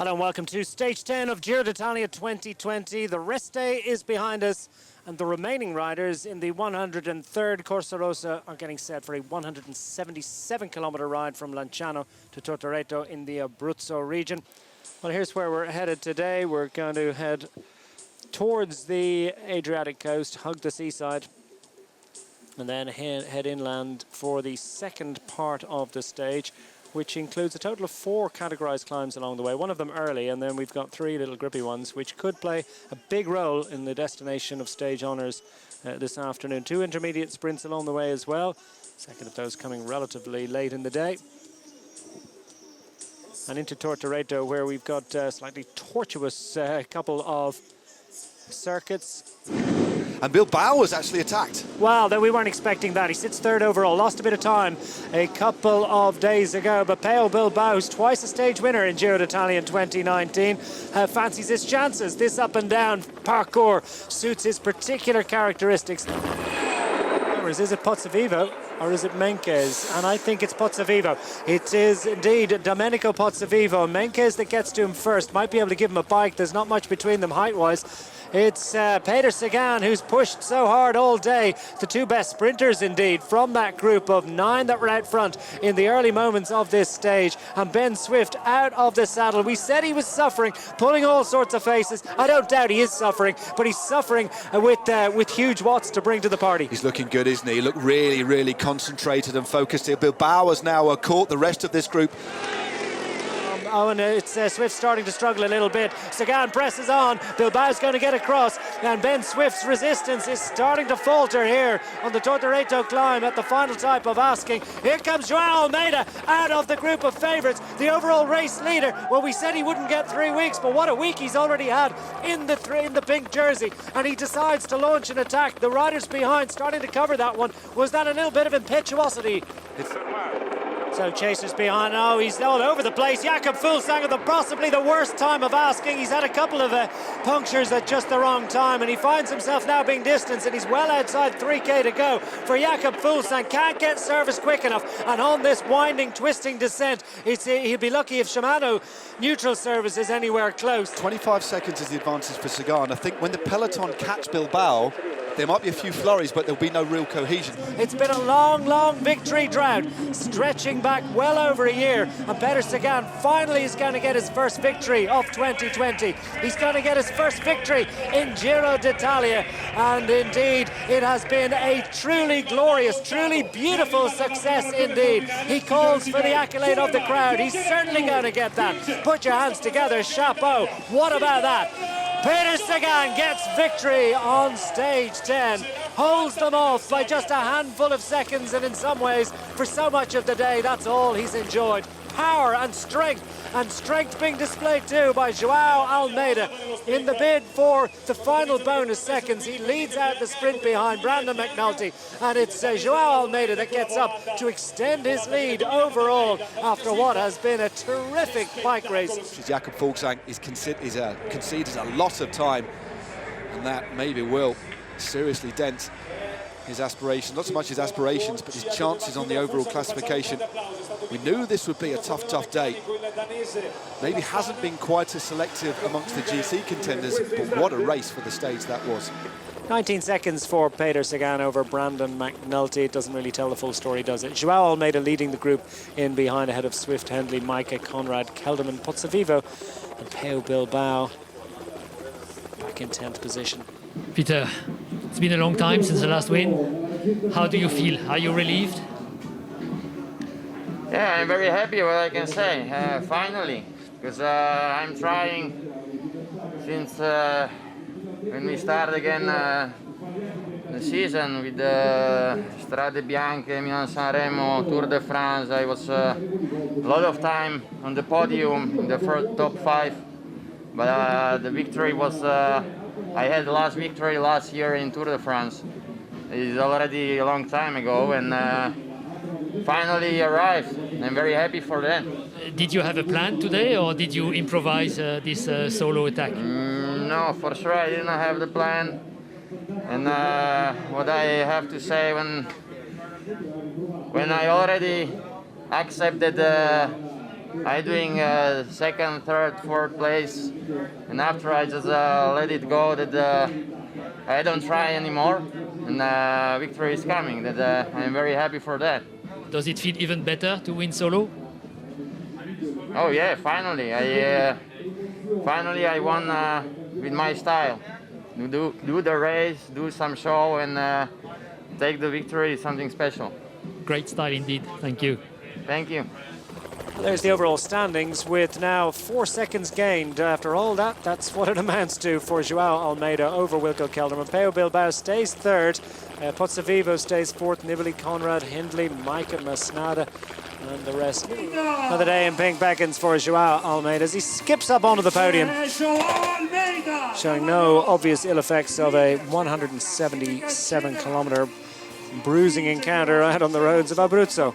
Hello and welcome to stage 10 of Giro d'Italia 2020. The rest day is behind us and the remaining riders in the 103rd Corsa Rosa are getting set for a 177-kilometre ride from Lanciano to Tortoreto in the Abruzzo region. Well, here's where we're headed today. We're going to head towards the Adriatic coast, hug the seaside, and then head inland for the second part of the stage, which includes a total of 4 categorized climbs along the way, one of them early, and then we've got 3 little grippy ones, which could play a big role in the destination of stage honours this afternoon. 2 intermediate sprints along the way as well, second of those coming relatively late in the day. And into Tortoreto, where we've got a slightly tortuous couple of circuits. And Bilbao was actually attacked. Well, we weren't expecting that. He sits third overall, lost a bit of time a couple of days ago, but Peo Bilbao, who's twice a stage winner in Giro d'Italia in 2019, fancies his chances. This up and down parkour suits his particular characteristics. Is it Pozzovivo or is it Menkes? And I think it's Pozzovivo. It is indeed Domenico Pozzovivo. Menkes that gets to him first. Might be able to give him a bike. There's not much between them height-wise. It's Peter Sagan who's pushed so hard all day. The 2 best sprinters indeed from that group of 9 that were out front in the early moments of this stage. And Ben Swift out of the saddle. We said he was suffering, pulling all sorts of faces. I don't doubt he is suffering, but he's suffering with huge watts to bring to the party. He's looking good, isn't he? He looked really, really concentrated and focused here. Bilbao has now caught the rest of this group. Oh, and it's Swift starting to struggle a little bit. Sagan presses on. Bilbao's going to get across, and Ben Swift's resistance is starting to falter here on the Tortoreto climb at the final type of asking. Here comes Joao Almeida out of the group of favourites, the overall race leader. Well, we said he wouldn't get 3 weeks, but what a week he's already had in the pink jersey, and he decides to launch an attack. The riders behind starting to cover that one. Was that a little bit of impetuosity? So chasers behind. Oh, he's all over the place. Jakob Fuglsang at possibly the worst time of asking. He's had a couple of punctures at just the wrong time, and he finds himself now being distanced, and he's well outside 3k to go for Jakob Fuglsang. Can't get service quick enough, and on this winding, twisting descent, he'd be lucky if Shimano neutral service is anywhere close. 25 seconds is the advantage for Sagan. I think when the peloton catch Bilbao, there might be a few flurries, but there'll be no real cohesion. It's been a long, long victory drought, stretching back well over a year, and Peter Sagan finally is going to get his first victory of 2020. He's going to get his first victory in Giro d'Italia, and indeed, it has been a truly glorious, truly beautiful success indeed. He calls for the accolade of the crowd. He's certainly going to get that. Put your hands together, chapeau. What about that? Peter Sagan gets victory on stage 10, holds them off by just a handful of seconds, and in some ways, for so much of the day, that's all he's enjoyed. Power and strength being displayed too by Joao Almeida. In the bid for the final bonus seconds, he leads out the sprint behind Brandon McNulty, and it's Joao Almeida that gets up to extend his lead overall after what has been a terrific bike race. Jakob Fuglsang is conceded a lot of time, and that maybe will seriously dent his aspirations, not so much his aspirations, but his chances on the overall classification. We knew this would be a tough day. Maybe hasn't been quite as selective amongst the GC contenders, but what a race for the stage that was. 19 seconds for Peter Sagan over Brandon McNulty. It doesn't really tell the full story, does it? Joao Almeida leading the group in behind, ahead of Swift, Hendley, Maika, Conrad, Kelderman, Pozzovivo, and Peo Bilbao back in 10th position. Peter, it's been a long time since the last win. How do you feel? Are you relieved? Yeah, I'm very happy, what I can say, finally, because I'm trying since when we started again the season with Strade Bianche, Milan-San Tour de France. I was a lot of time on the podium in the first top 5, but the victory was, I had the last victory last year in Tour de France. It's already a long time ago, and finally arrived. I'm very happy for that. Did you have a plan today, or did you improvise this solo attack? No, for sure I didn't have the plan. And what I have to say, when I already accepted I doing second, third, fourth place, and after I just let it go that I don't try anymore, and victory is coming. That I'm very happy for that. Does it feel even better to win solo? Oh yeah, finally I won with my style. Do the race, do some show, and take the victory is something special. Great style indeed. Thank you. Thank you. There's the overall standings with now 4 seconds gained. After all that, that's what it amounts to for Joao Almeida over Wilco Kelderman. Peo Bilbao stays third. Pozzovivo stays fourth. Nibali, Conrad, Hindley, Micah, Masnada, and the rest. Another day in pink beckons for Joao Almeida as he skips up onto the podium, showing no obvious ill effects of a 177-kilometer bruising encounter out on the roads of Abruzzo.